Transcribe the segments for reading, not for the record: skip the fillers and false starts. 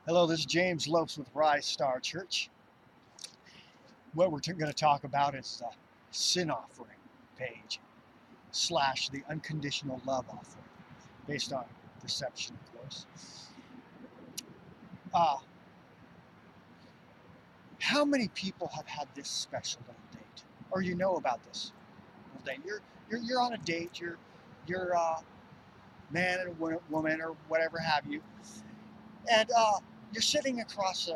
Hello, this is James Lopes with Rise Star Church. What we're going to talk about is the sin offering page / the unconditional love offering, based on perception, of course. Uh, how many people have had this special little date, or you know about this little date? You're on a date. You're a man and a woman or whatever have you, and you're sitting across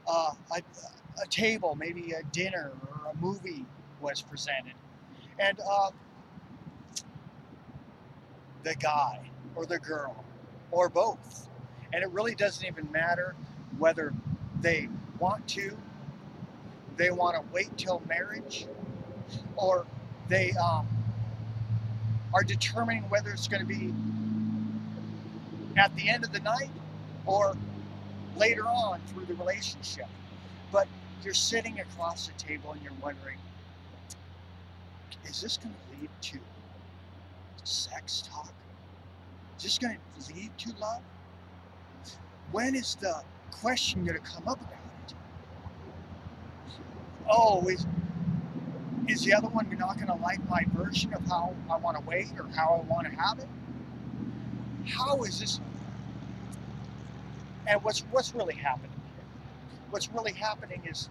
uh, a a table, maybe a dinner or a movie was presented, and the guy or the girl or both, and it really doesn't even matter whether they want to, they want to wait till marriage, or they are determining whether it's going to be at the end of the night or later on through the relationship. But you're sitting across the table and you're wondering, is this going to lead to sex talk? Is this going to lead to love? When is the question going to come up about it? Oh, is the other one not going to like my version of how I want to wait or how I want to have it? How is this? And what's really happening here? What's really happening is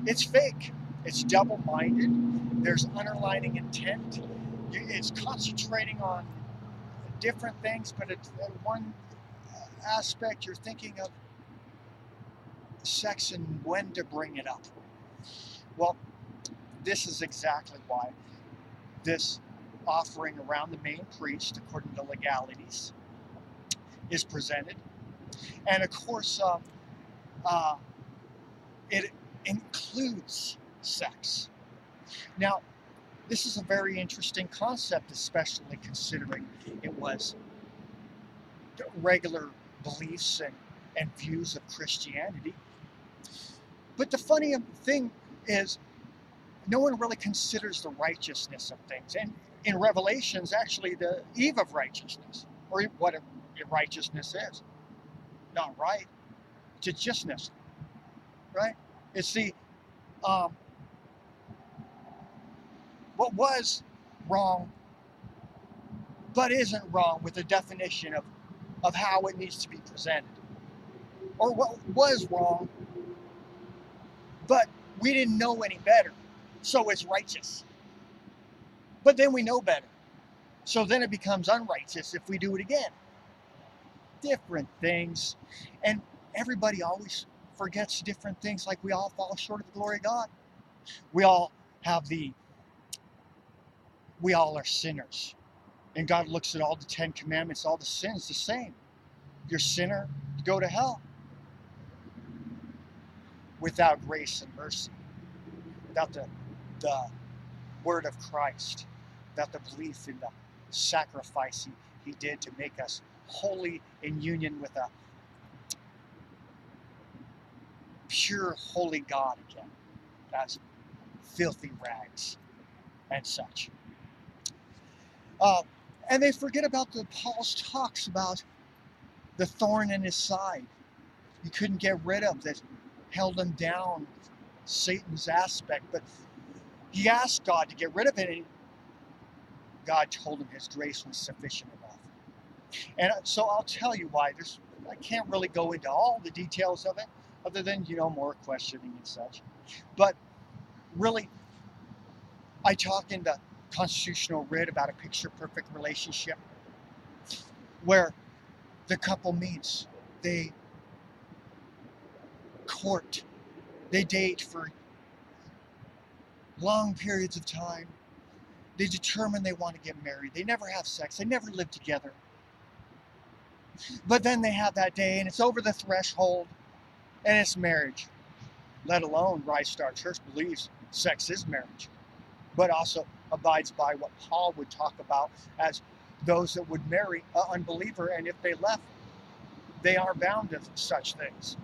it's fake. It's double-minded. There's underlining intent. It's concentrating on different things, but at one aspect you're thinking of sex and when to bring it up. Well, this is exactly why this offering around the main priest, according to legalities, is presented. And of course, it includes sex. Now, this is a very interesting concept, especially considering it was regular beliefs and views of Christianity. But the funny thing is, no one really considers the righteousness of things. And in Revelations, actually, the eve of righteousness, or what righteousness is. Not right, it's justness, right? It's the what was wrong, but isn't wrong with the definition of how it needs to be presented. Or what was wrong, but we didn't know any better, so it's righteous. But then we know better, so then it becomes unrighteous if we do it again. Different things. And everybody always forgets different things, like we all fall short of the glory of God. We all are sinners. And God looks at all the 10 commandments, all the sins the same. You're a sinner, you go to hell. Without grace and mercy, without the word of Christ, without the belief in the sacrifice he did to make us holy in union with a pure, holy God again, as filthy rags and such. And they forget about Paul's talks about the thorn in his side. He couldn't get rid of that, held him down, Satan's aspect. But he asked God to get rid of it, and God told him his grace was sufficient enough. And so I'll tell you why. I can't really go into all the details of it, other than, more questioning and such. But really, I talk in the constitutional writ about a picture-perfect relationship where the couple meets, they court, they date for long periods of time. They determine they want to get married. They never have sex. They never live together. But then they have that day, and it's over the threshold, and it's marriage. Let alone Rise Star Church believes sex is marriage, but also abides by what Paul would talk about as those that would marry an unbeliever, and if they left, they are bound to such things.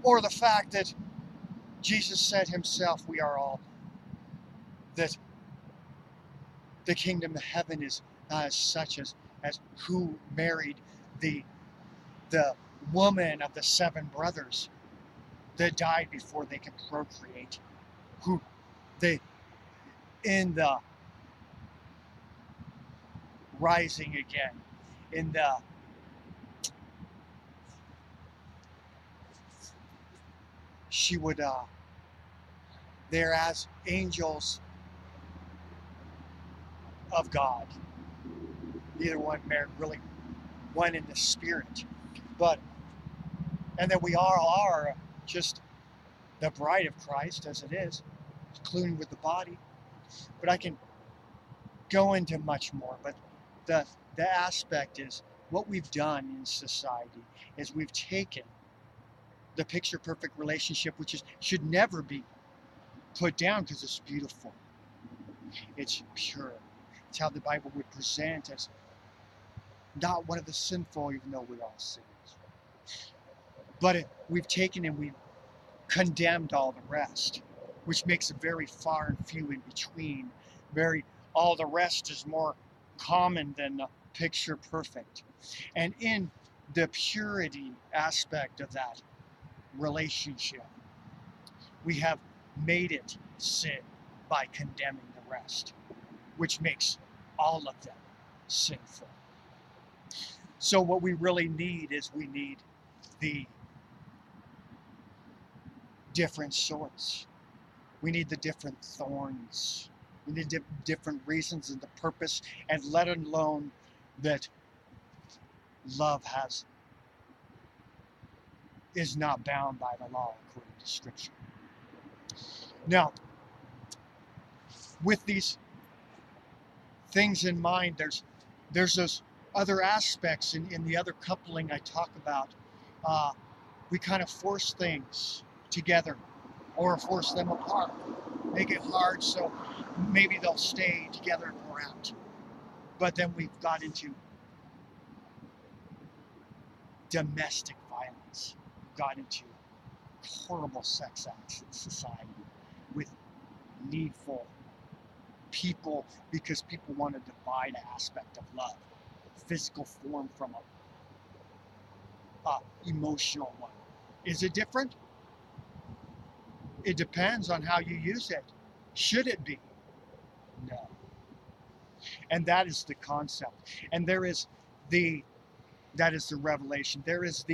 Or the fact that Jesus said himself, we are all, that the kingdom of heaven is such as who married the the woman of the 7 brothers that died before they could procreate, who they in the rising again, in the she would they're as angels of God. Either one married really one in the spirit, but and that we all are just the bride of Christ as it is, including with the body. But I can go into much more. But the aspect is what we've done in society is we've taken the picture perfect relationship, which should never be put down because it's beautiful. It's pure. It's how the Bible would present as not one of the sinful, even though we all sin. But we've taken and we've condemned all the rest, which makes it very far and few in between. All the rest is more common than the picture perfect. And in the purity aspect of that relationship, we have made it sin by condemning the rest, which makes all of them sinful. So what we really need is we need the different sorts. We need the different thorns. We need different reasons and the purpose, and let alone that love is not bound by the law according to Scripture. Now, with these things in mind, there's those other aspects in the other coupling I talk about. We kind of force things together or force them apart, make it hard so maybe they'll stay together or out. But then we've got into domestic violence. We've got into horrible sex acts in society with needful people because people want to divide an aspect of love, physical form from a emotional one. Is it different? It depends on how you use it. Should it be? No. And that is the concept. And that is the revelation. There is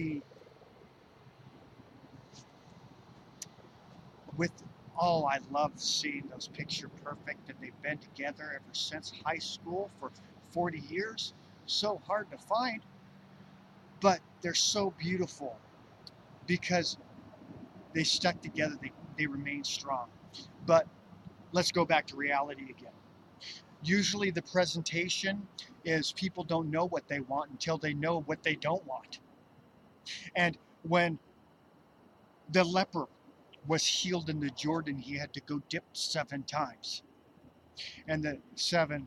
I love seeing those picture perfect, and they've been together ever since high school for 40 years. So hard to find, but they're so beautiful because they stuck together, they remain strong. But let's go back to reality again. Usually the presentation is people don't know what they want until they know what they don't want. And when the leper was healed in the Jordan, he had to go dip 7 times. And the 7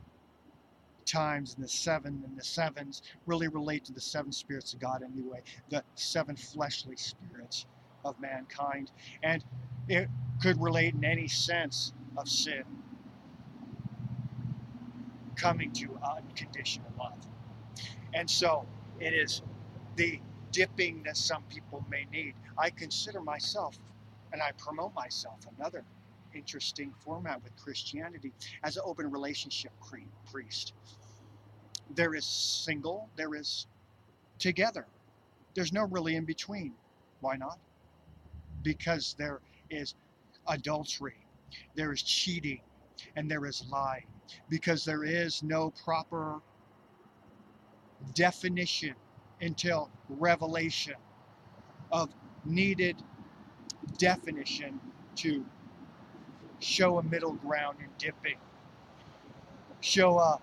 times and the 7 and the 7s really relate to the 7 spirits of God anyway, the 7 fleshly spirits of mankind. And it could relate in any sense of sin coming to unconditional love. And so it is the dipping that some people may need. I consider myself, and I promote myself, another interesting format with Christianity, as an open relationship priest. There is single, there is together. There's no really in between. Why not? Because there is adultery, there is cheating, and there is lying. Because there is no proper definition until revelation of needed definition to show a middle ground in dipping. Show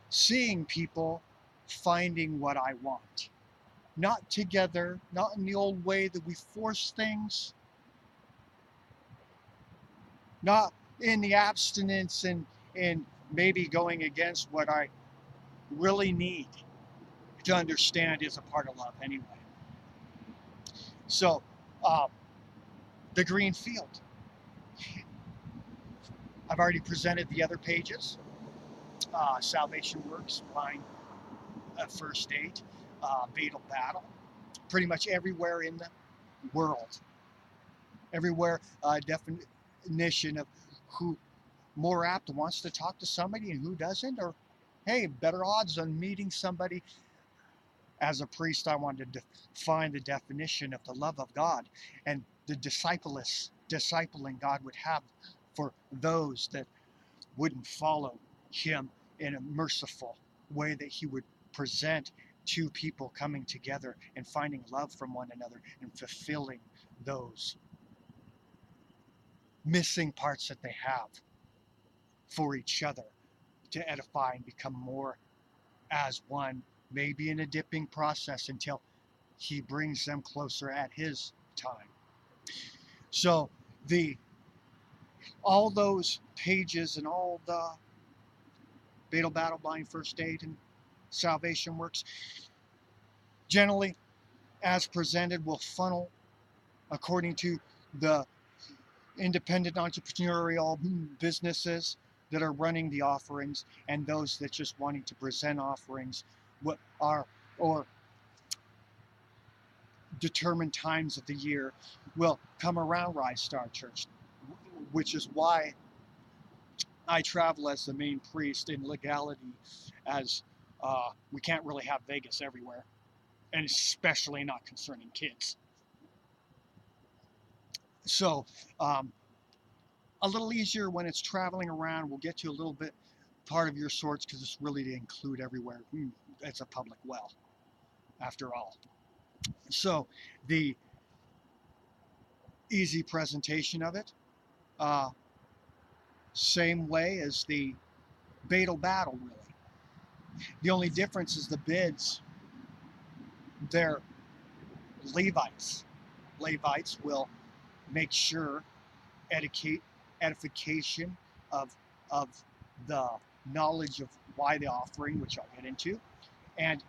seeing people finding what I want. Not together, not in the old way that we force things, not in the abstinence and maybe going against what I really need to understand is a part of love anyway. So, the green field. I've already presented the other pages. Salvation Works, Blind First Aid, Fatal Battle, pretty much everywhere in the world. Everywhere, definition of who more apt wants to talk to somebody and who doesn't, or hey, better odds on meeting somebody. As a priest, I wanted to define the definition of the love of God and the discipling God would have for those that wouldn't follow him in a merciful way, that he would present two people coming together and finding love from one another and fulfilling those missing parts that they have for each other to edify and become more as one, maybe in a dipping process until he brings them closer at his time. So all those pages and all the Fatal Battle, Blind First Aid, and Salvation Works, generally as presented, will funnel according to the independent entrepreneurial businesses that are running the offerings, and those that just wanting to present offerings, what are or determined times of the year will come around Rise Star Church, which is why I travel as the main priest in legality, as we can't really have Vegas everywhere, and especially not concerning kids. So a little easier when it's traveling around. We'll get to a little bit part of your sorts because it's really to include everywhere. It's a public well, after all. So the easy presentation of it, same way as the Fatal Battle, really. The only difference is the bids. They're Levites. Levites will make sure edification of the knowledge of why the offering, which I'll get into, and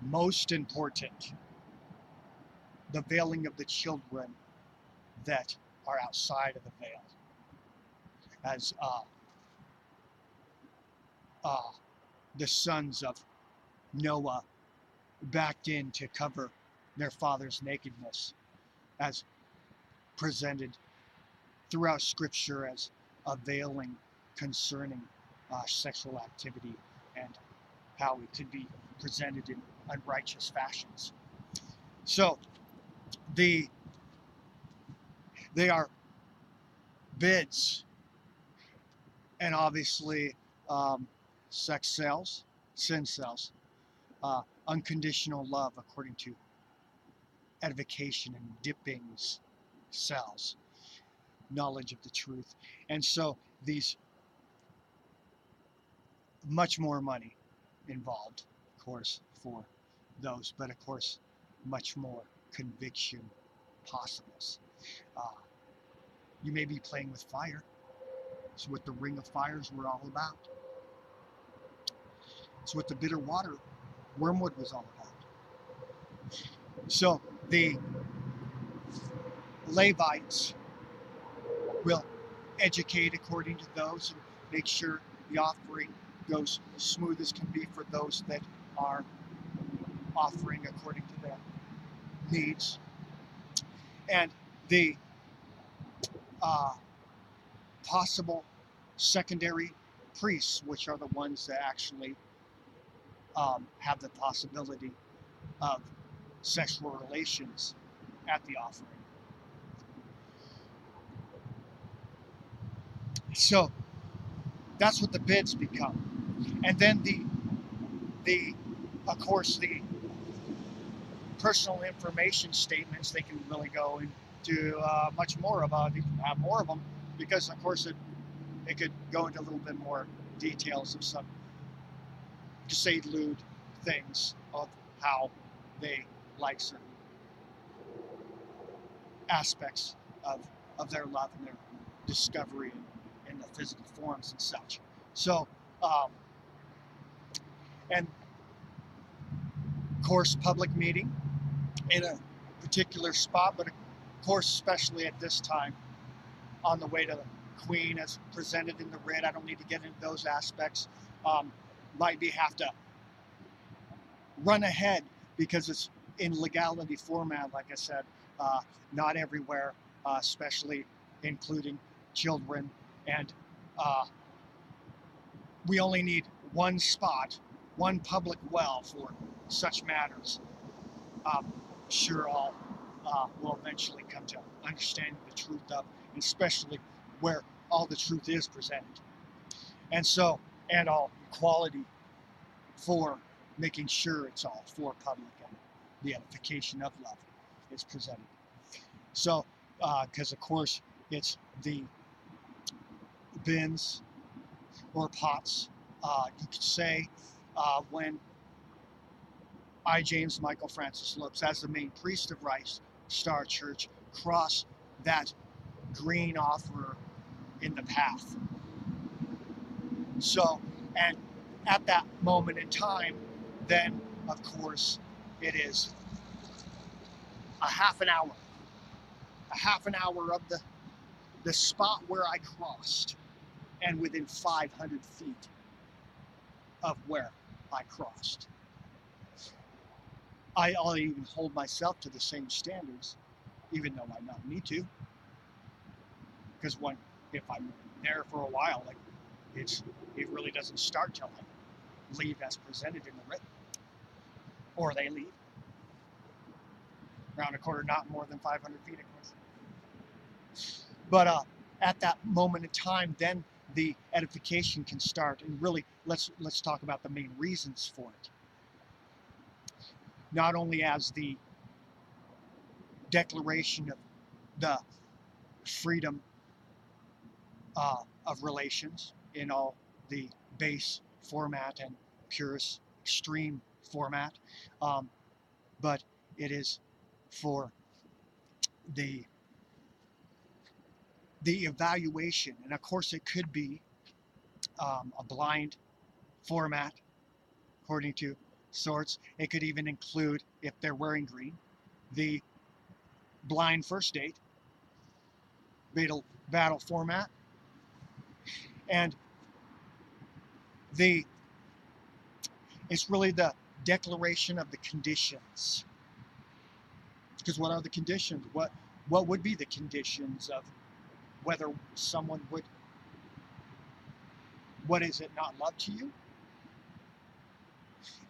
most important, the veiling of the children that are outside of the veil, as the sons of Noah backed in to cover their father's nakedness, as presented throughout Scripture as a veiling concerning sexual activity and how it could be presented in unrighteous fashions. So they are bids, and obviously sex sells, sin sells, unconditional love according to edification and dippings sells, knowledge of the truth. And so these, much more money involved, of course, for those, but of course much more conviction possibles. You may be playing with fire. It's what the ring of fires were all about. It's what the bitter water, wormwood, was all about. So the Levites will educate according to those and make sure the offering goes smooth as can be for those that are offering according to their needs. And the possible secondary priests, which are the ones that actually have the possibility of sexual relations at the offering. So that's what the bids become. And then of course, the personal information statements, they can really go into much more about, you can have more of them, because of course it could go into a little bit more details of some, to say lewd things of how they like certain aspects of their love and their discovery in the physical forms and such. So, and of course, public meeting in a particular spot, but of course, especially at this time, on the way to queen as presented in the writ. I don't need to get into those aspects. Might be have to run ahead because it's in legality format, like I said, not everywhere, especially including children. And we only need one spot, one public well for such matters. Sure, all will eventually come to understanding the truth of, especially where all the truth is presented. And so, and all equality for making sure it's all for public and the edification of love is presented. So, because of course it's the bins or pots, you could say, when I, James Michael Francis Lopes, as the main priest of Rice Star Church, cross that green offerer in the path. So, and at that moment in time, then of course it is a half an hour of the spot where I crossed, and within 500 feet of where I crossed. I'll even hold myself to the same standards, even though I not need to, because if I'm there for a while, like it really doesn't start till I leave as presented in the written, or they leave around a quarter, not more than 500 feet, of course. But at that moment in time, then the edification can start. And really, let's talk about the main reasons for it. Not only as the declaration of the freedom of relations in all the base format and purest extreme format, but it is for the evaluation. And of course it could be a blind format according to sorts. It could even include, if they're wearing green, the blind first date battle format, and it's really the declaration of the conditions. Because what are the conditions? What would be the conditions of whether someone would, what is it, not love to you?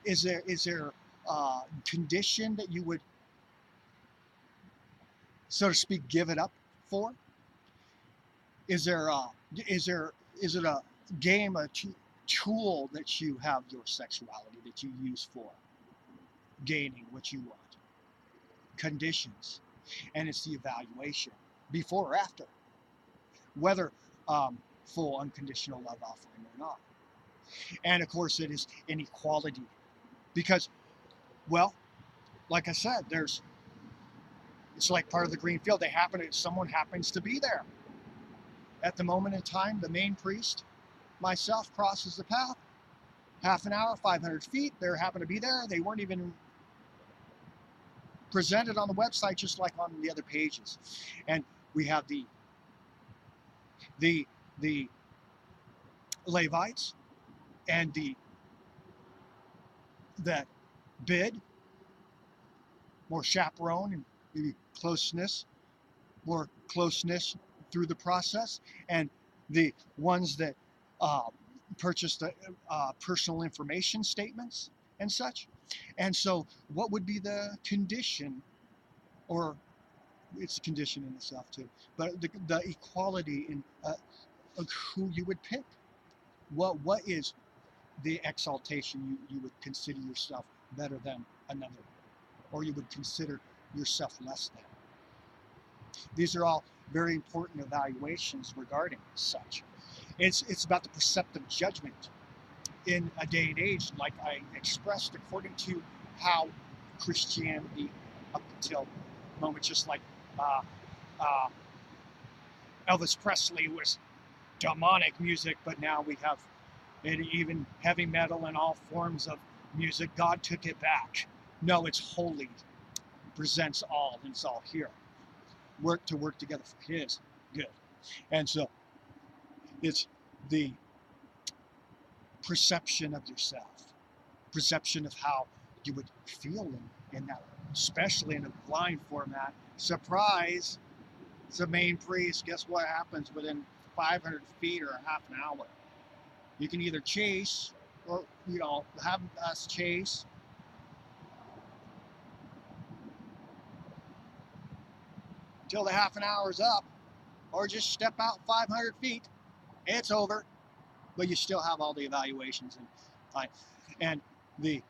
Is there a condition that you would, so to speak, give it up for? Is it a game, a tool that you have your sexuality that you use for gaining what you want? Conditions. And it's the evaluation before or after, whether full unconditional love offering or not. And of course it is inequality, because, well, like I said, it's like part of the green field. Someone happens to be there at the moment in time. The main priest, myself, crosses the path, half an hour, 500 feet. They happen to be there. They weren't even presented on the website, just like on the other pages. And we have the Levites and that bid, more chaperone and maybe more closeness through the process, and the ones that purchased the personal information statements and such. And so what would be the condition, or it's a condition in itself too, but the equality in of who you would pick? What is the exaltation? You would consider yourself better than another, or you would consider yourself less than. These are all very important evaluations regarding such. It's about the perceptive judgment in a day and age, like I expressed, according to how Christianity up until the moment, just like Elvis Presley was demonic music, but now we have it, even heavy metal and all forms of music. God took it back. No, it's holy, presents all, and it's all here. Work together for his good. And so It's the perception of yourself, perception of how you would feel in that, especially in a blind format. Surprise, it's the main priest. Guess what happens within 500 feet or a half an hour? You can either chase or, have us chase until the half an hour is up, or just step out 500 feet. It's over, but you still have all the evaluations and the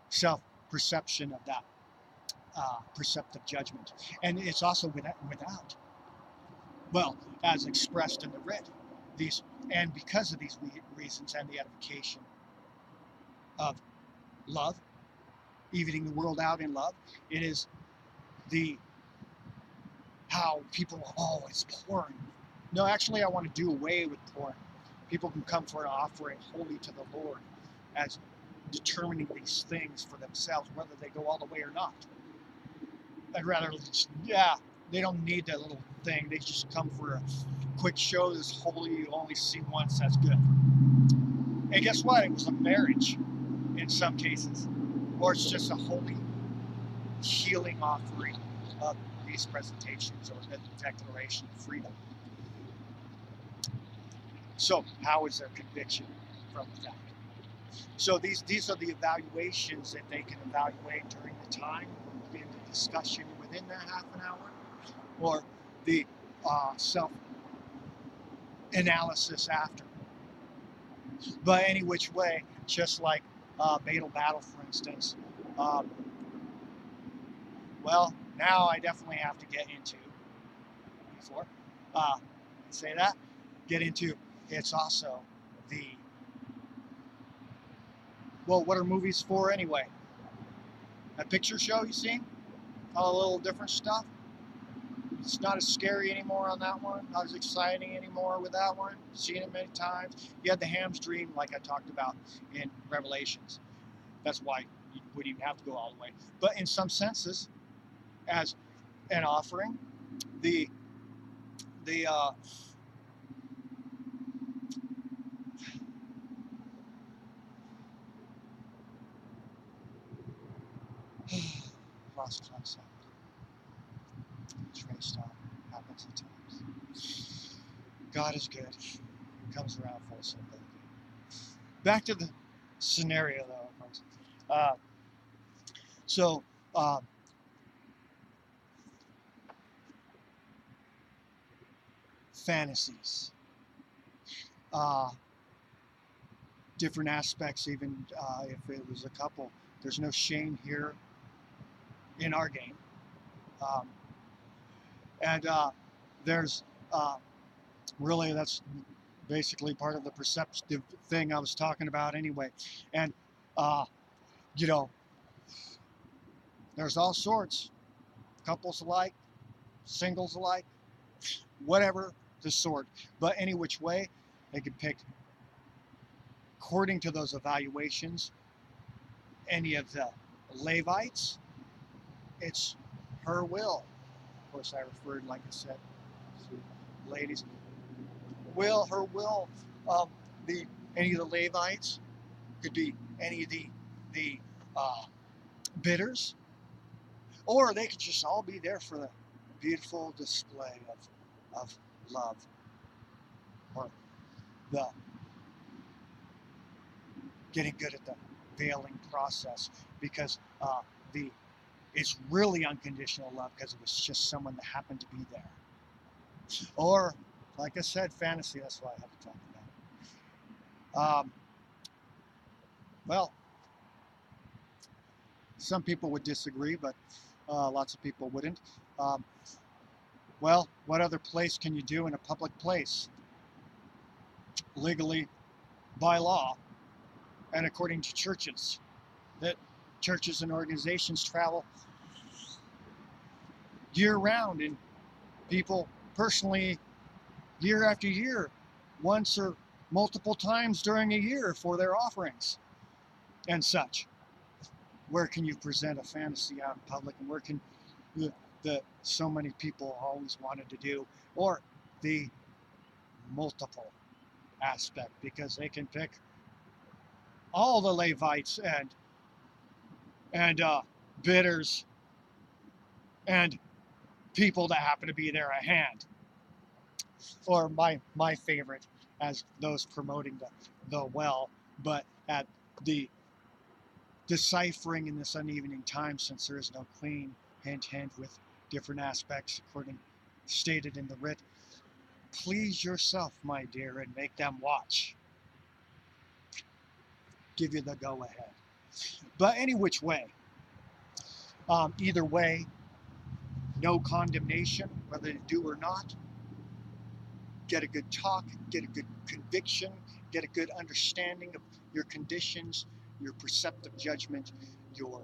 self-perception of that perceptive judgment. And it's also without, well, as expressed in the writ, these, and because of these reasons and the edification of love, evening the world out in love, it is the how people, oh, it's pouring. No, actually, I want to do away with pouring. People can come for an offering wholly to the Lord as determining these things for themselves, whether they go all the way or not. I'd rather just, they don't need that little thing. They just come for a quick show that's holy, you only see once, that's good. And guess what? It was a marriage in some cases, or it's just a holy healing offering of these presentations or the declaration of freedom. So how is their conviction from that? So these are the evaluations that they can evaluate during the time in the discussion within that half an hour, or the self-analysis after. But any which way, just like Fatal Battle, for instance, well, now I definitely have to get into, before say that, get into, it's also the, well, what are movies for anyway? A picture show, you see? All a little different stuff. It's not as scary anymore on that one, not as exciting anymore with that one. Seen it many times. You had the Ham's dream, like I talked about in Revelations. That's why you wouldn't even have to go all the way. But in some senses, as an offering, the lost concept. Traced on happens at times. God is good. Comes around full circle. Back to the scenario, though, folks. So, fantasies, different aspects. Even if it was a couple, there's no shame here in our game, and there's really, that's basically part of the perceptive thing I was talking about anyway. And there's all sorts, couples alike, singles alike, whatever the sort. But any which way, they can pick, according to those evaluations, any of the Levites, it's her will. Of course, I referred, like I said, to ladies. Her will. Any of the Levites, could be any of the bidders, or they could just all be there for the beautiful display of love, or the getting good at the veiling process, because it's really unconditional love because it was just someone that happened to be there. Or, like I said, fantasy. That's why I have to talk about. Well, some people would disagree, but lots of people wouldn't. Well, what other place can you do in a public place? Legally, by law, and according to churches. That churches and organizations travel year-round, and people personally, year after year, once or multiple times during a year for their offerings and such. Where can you present a fantasy out in public, and where can the so many people always wanted to do, or the multiple aspect, because they can pick all the Levites and bidders and people that happen to be there at hand. Or my favorite, as those promoting the well, but at the deciphering in this unevening time, since there is no queen, hint hint, with different aspects according stated in the writ. Please yourself, my dear, and make them watch. Give you the go ahead. But any which way, either way, no condemnation, whether you do or not. Get a good talk, get a good conviction, get a good understanding of your conditions, your perceptive judgment, your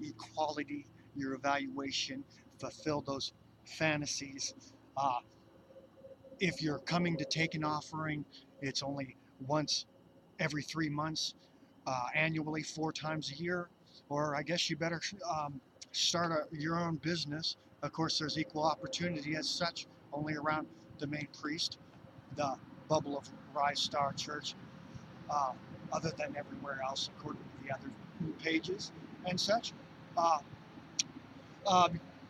equality, your evaluation, fulfill those fantasies. Uh, if you're coming to take an offering, it's only once every 3 months, annually, 4 times a year, or I guess you better start your own business. Of course, there's equal opportunity as such, only around the main priest, the Bubble of Rise Star Church, other than everywhere else, according to the other pages and such. Uh,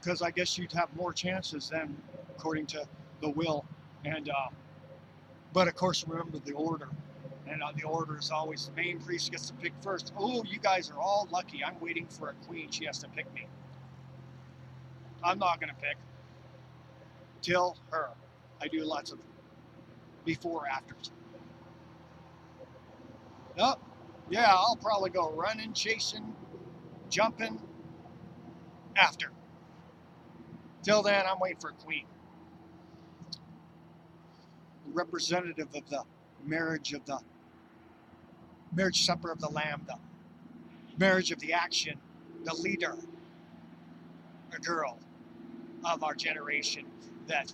because I guess you'd have more chances then, according to the will. And but of course, remember the order. And the order is always the main priest gets to pick first. Oh, you guys are all lucky. I'm waiting for a queen. She has to pick me. I'm not going to pick till her. I do lots of before afters. Oh, yeah, I'll probably go running, chasing, jumping after. Till then, I'm waiting for a queen. Representative of the marriage supper of the Lamb, the marriage of the action, the leader, a girl of our generation that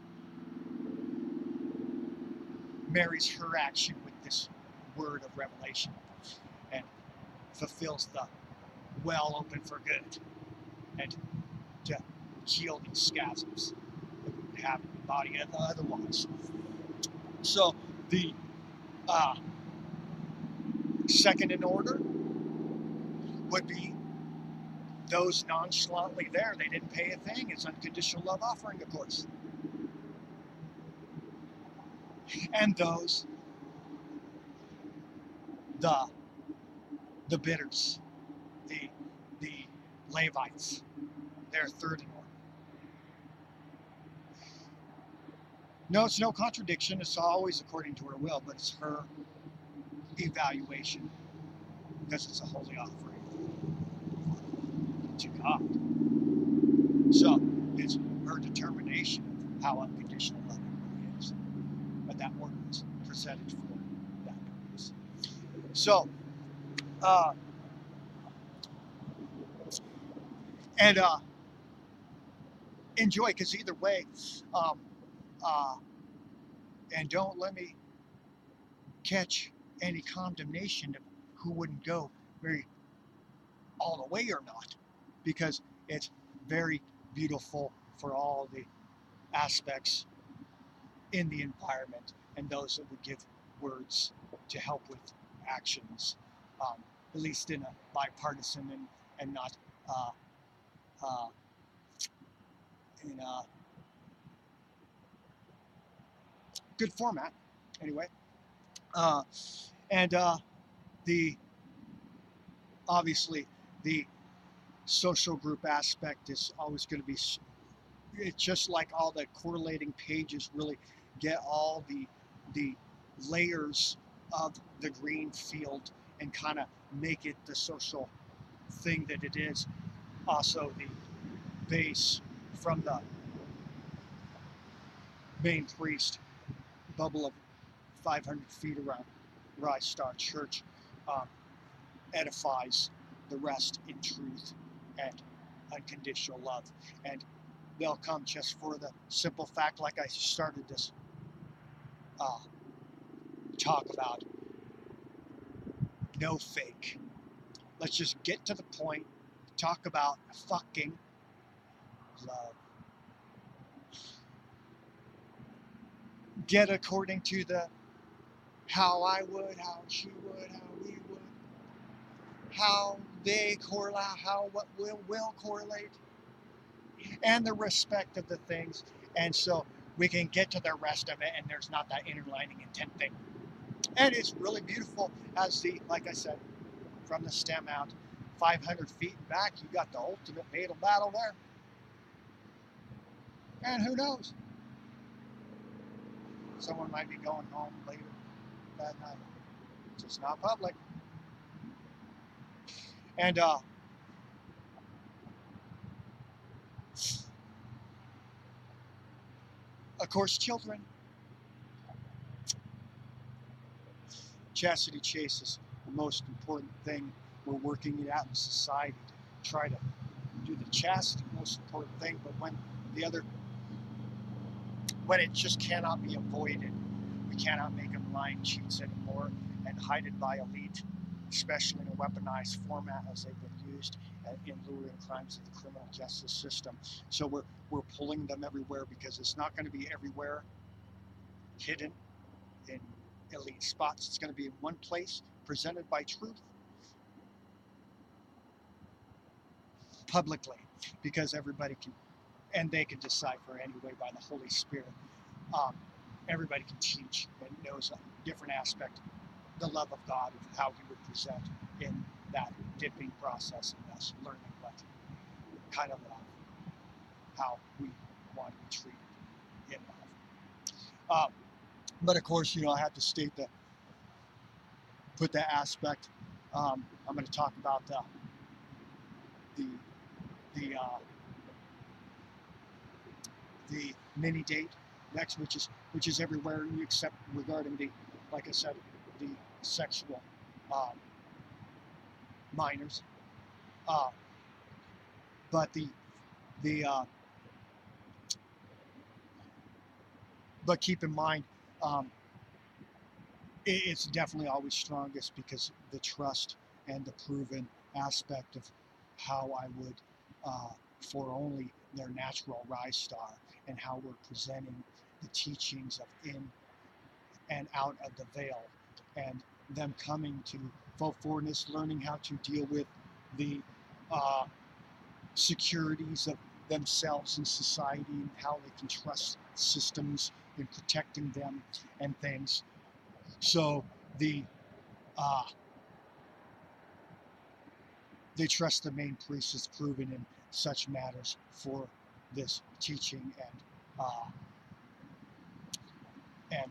marries her action with this word of revelation and fulfills the well open for good and to heal these spasms that we would have in the body otherwise. So the second in order would be those nonchalantly there. They didn't pay a thing. It's unconditional love offering, of course. And those, the bidders, the Levites, they're third in order. No, it's no contradiction. It's always according to her will, but it's her evaluation, because it's a holy offering to God. So it's her determination of how unconditional love really is. But that order is presented for that purpose. So, and enjoy, because either way, um, uh, and don't let me catch any condemnation of who wouldn't go very all the way or not, because it's very beautiful for all the aspects in the environment and those that would give words to help with actions, at least in a bipartisan and not uh, in a good format anyway. And the obviously the social group aspect is always going to be, it's just like all the correlating pages really get all the layers of the green field and kind of make it the social thing that it is. Also the base from the main priest, bubble of 500 feet around Rise Star Church, um, edifies the rest in truth and unconditional love. And they'll come just for the simple fact, like I started this talk about, no fake. Let's just get to the point, talk about fucking love. get according to the how I would, how she would, how we would, how they correlate, how what will correlate, and the respect of the things. And so we can get to the rest of it, and there's not that interlining intent thing. And it's really beautiful as the, like I said, from the stem out, 500 feet and back, you got the ultimate fatal battle there. And who knows? Someone might be going home later that night. It's just not public. And of course, children. Chastity chase is the most important thing. We're working it out in society to try to do the chastity, most important thing. But when it just cannot be avoided, we cannot make them lying cheats anymore and hide it by elite, especially in a weaponized format as they've been used in luring crimes of the criminal justice system. So we're pulling them everywhere because it's not going to be everywhere hidden in elite spots. It's going to be in one place, presented by truth publicly, because everybody can, and they can decipher anyway by the Holy Spirit. Everybody can teach and knows a different aspect, the love of God, of how He would present in that dipping process, and thus learning what kind of love, how we want to be treated in love. But of course, I have to state that, put that aspect. I'm going to talk about the the mini date next, which is everywhere except regarding the, like I said, the sexual minors. But but keep in mind, it's definitely always strongest because the trust and the proven aspect of how I would, for only their natural rise star, and how we're presenting the teachings of in and out of the veil, and them coming to full forwardness, learning how to deal with the securities of themselves and society, and how they can trust systems in protecting them and things. So uh, they trust the main priest is proven in such matters for this teaching and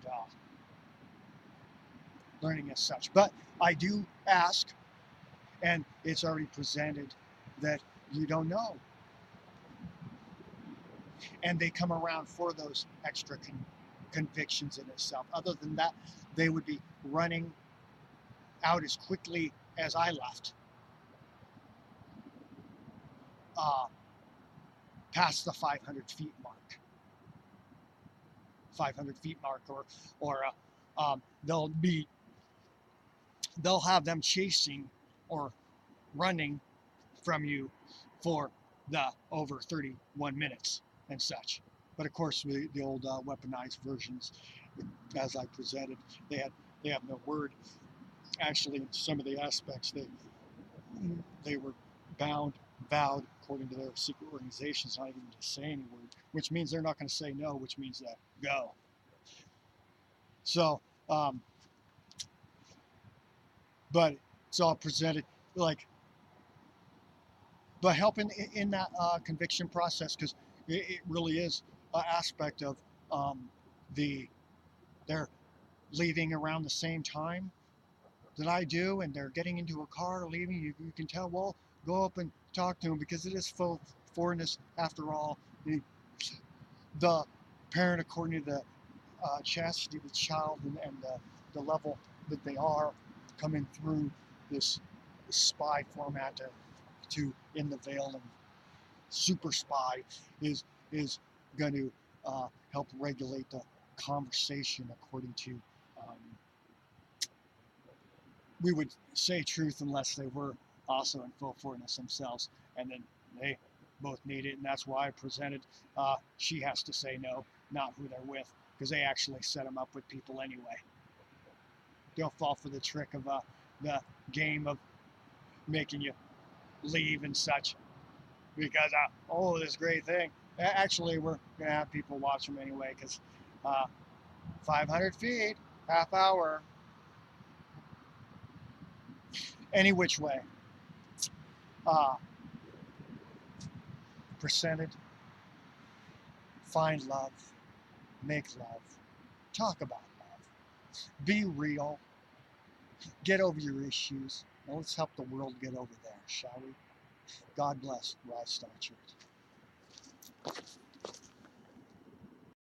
learning as such. But I do ask, and it's already presented, that you don't know. And they come around for those extra convictions in itself. Other than that, they would be running out as quickly as I left, uh, past the 500 feet mark. 500 feet mark, or they'll have them chasing or running from you for the over 31 minutes and such. But of course, the old weaponized versions, as I presented, they have no word. Actually, in some of the aspects, they were vowed, according to their secret organizations, not even to say any word, which means they're not going to say no, which means that go. So, but it's all presented like, but helping in that conviction process, because it really is an aspect of the they're leaving around the same time that I do, and they're getting into a car leaving. You can tell. Well, go up and talk to them, because it is full foreigners after all. The parent, according to the chastity of the child, and the level that they are coming through this spy format to in the veil and super spy is going to help regulate the conversation according to we would say truth unless they were also in full forwardness themselves, and then they both need it, and that's why I presented she has to say no, not who they're with, because they actually set them up with people anyway. They'll fall for the trick of the game of making you leave and such because, oh, this great thing. Actually, we're going to have people watch them anyway because 500 feet, half hour, any which way. Presented, find love, make love, talk about love, be real, get over your issues, and let's help the world get over there, shall we? God bless Rise Star Church.